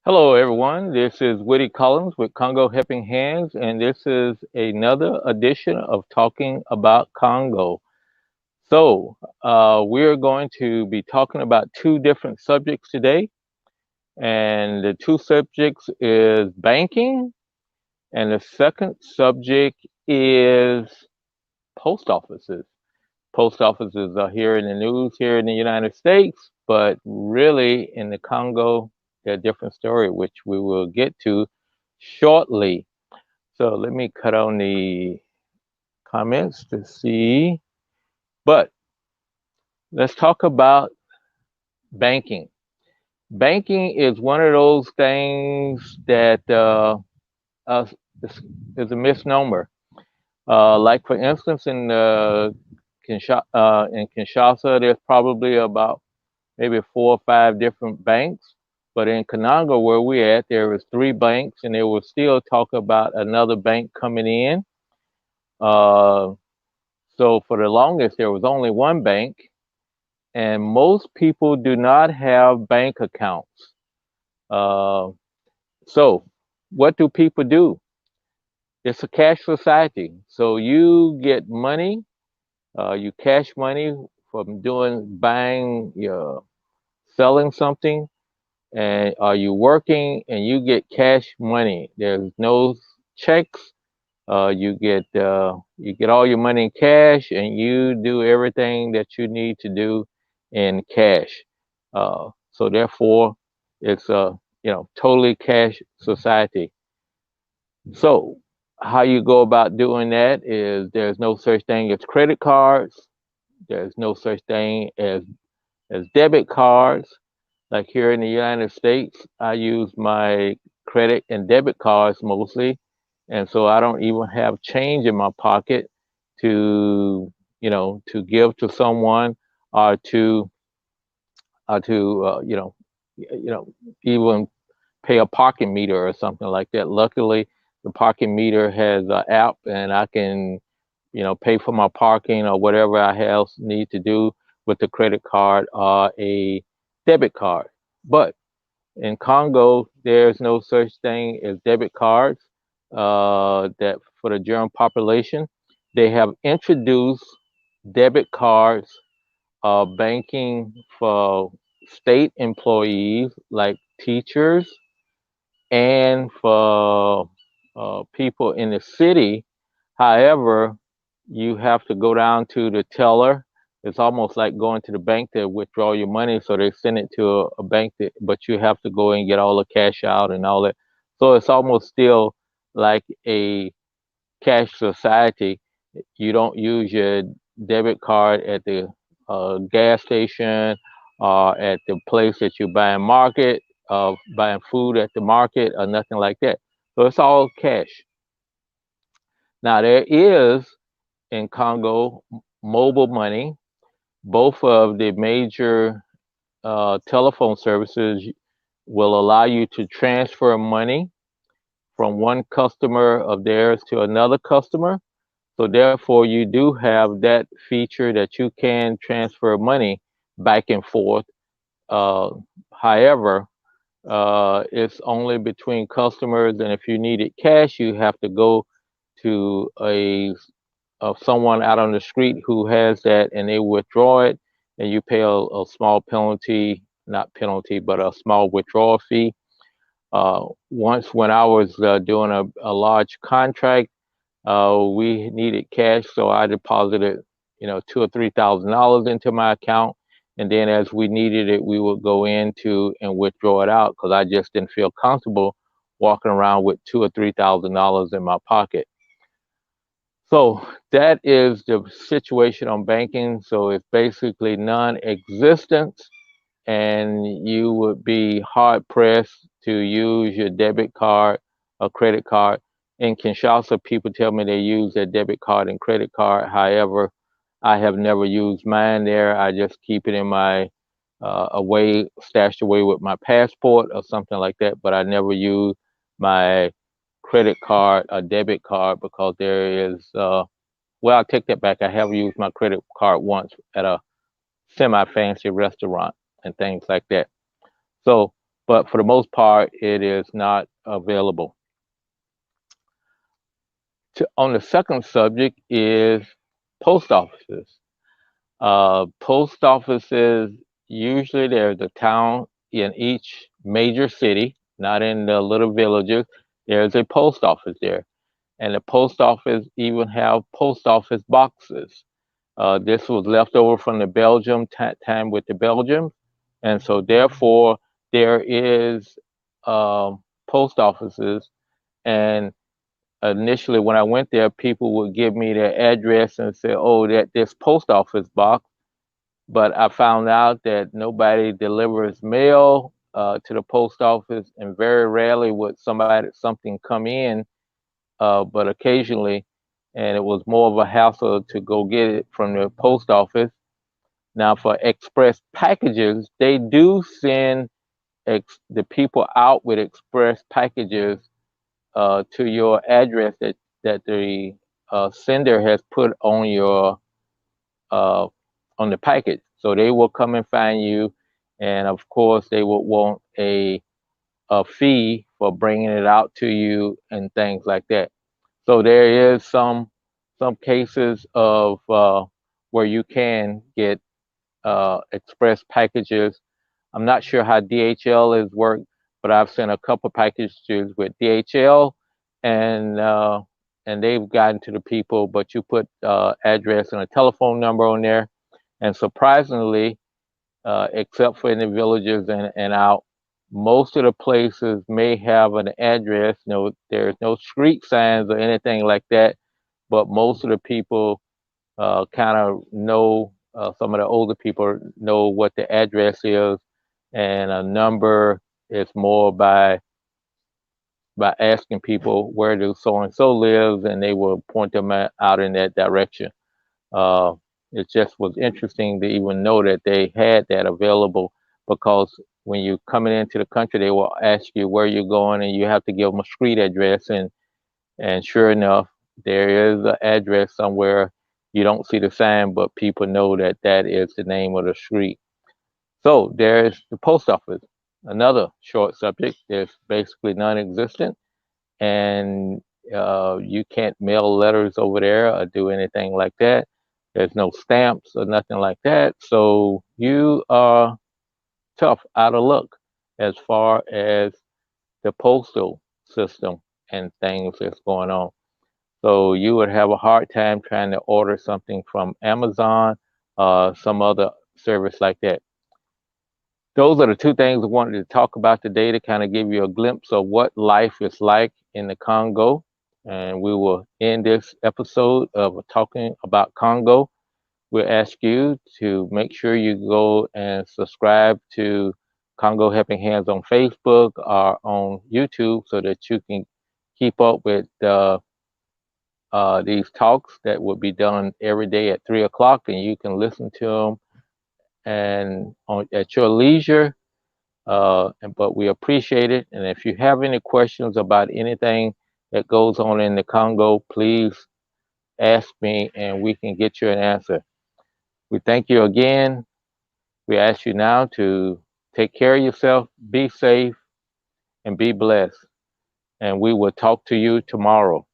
Hello, everyone. This is Woody Collins with Congo Helping Hands, and this is another edition of Talking About Congo. We're going to be talking about two different subjects today, and the two subjects is banking, and the second subject is post offices. Post offices are here in the news here in the United States, but really in the Congo, they're a different story, which we will get to shortly. So let me cut on the comments to see. But let's talk about banking. Banking is one of those things that uh, is a misnomer. Like for instance, in Kinshasa, there's probably about maybe 4 or 5 different banks. But in Congo, where we're at, there was 3 banks, and they will still talk about another bank coming in. Uh, so for the longest, there was only one bank, and most people do not have bank accounts. Uh, so what do people do? It's a cash society. So you get money, you cash money from buying, selling something, and are you working and you get cash money. There's no checks. You get all your money in cash, and you do everything that you need to do in cash. So therefore, it's a totally cash society. So how you go about doing that is there's no such thing as credit cards. There's no such thing as debit cards. Like here in the United States, I use my credit and debit cards mostly, and so I don't even have change in my pocket to give to someone or to even pay a parking meter or something like that. Luckily, the parking meter has an app, and I can pay for my parking or whatever I else need to do with the credit card or a debit card. But in Congo, there's no such thing as debit cards that for the general population. They have introduced debit cards banking for state employees like teachers and for people in the city. However, you have to go down to the teller. It's almost like going to the bank to withdraw your money. So they send it to a bank, but you have to go and get all the cash out and all that. So it's almost still like a cash society. You don't use your debit card at the gas station or at the place that you buy in market, buying food at the market or nothing like that. So it's all cash. Now there is in Congo mobile money. Both of the major telephone services will allow you to transfer money from one customer of theirs to another customer. So therefore, you do have that feature that you can transfer money back and forth. Uh, However, it's only between customers, and if you needed cash, you have to go to of someone out on the street who has that, and they withdraw it, and you pay a small penalty, not penalty, but a small withdrawal fee. Once when I was doing a large contract, we needed cash, so I deposited, $2,000 or $3,000 into my account, and then as we needed it, we would go into and withdraw it out because I just didn't feel comfortable walking around with $2,000 or $3,000 in my pocket. So that is the situation on banking. So it's basically non-existent, and you would be hard pressed to use your debit card or credit card. In Kinshasa, people tell me they use their debit card and credit card. However, I have never used mine there. I just keep it in my stashed away with my passport or something like that. But I never use my credit card or debit card because there is, well, I'll take that back. I have used my credit card once at a semi fancy restaurant and things like that. So but for the most part, it is not available. On the second subject is post offices. Post offices, usually there's a town in each major city, not in the little villages. There's a post office there. And the post office even have post office boxes. This was left over from the Belgium time with the Belgians. And so therefore there is post offices. And initially when I went there, people would give me their address and say, oh, that this post office box. But I found out that nobody delivers mail to the post office, and very rarely would something come in, but occasionally, and it was more of a hassle to go get it from the post office. Now, for express packages, they do send the people out with express packages to your address that the sender has put uh, on the package. So they will come and find you, and of course, they will want a fee for bringing it out to you and things like that. So there is some cases of where you can get express packages. I'm not sure how DHL is worked, but I've sent a couple packages with DHL, and uh, and they've gotten to the people. But you put address and a telephone number on there, and surprisingly, except for in the villages and out, most of the places may have an address. There's no street signs or anything like that, but most of the people kind of know, some of the older people know what the address is, and a number is more by asking people where do so and so lives, and they will point them out in that direction. Uh, it just was interesting to even know that they had that available, because when you're coming into the country, they will ask you where you're going, and you have to give them a street address, and sure enough, there is an address somewhere. You don't see the sign, but people know that that is the name of the street. So there's the post office. Another short subject is basically non-existent, and you can't mail letters over there or do anything like that. There's no stamps or nothing like that. So you are tough, out of luck as far as the postal system and things that's going on. So you would have a hard time trying to order something from Amazon, some other service like that. Those are the two things I wanted to talk about today to kind of give you a glimpse of what life is like in the Congo. And we will end this episode of talking about Congo. We'll ask you to make sure you go and subscribe to Congo Helping Hands on Facebook or on YouTube so that you can keep up with these talks that will be done every day at 3 o'clock, and you can listen to them at your leisure. But we appreciate it. And if you have any questions about anything that goes on in the Congo, please ask me and we can get you an answer. We thank you again. We ask you now to take care of yourself, be safe, and be blessed. And we will talk to you tomorrow.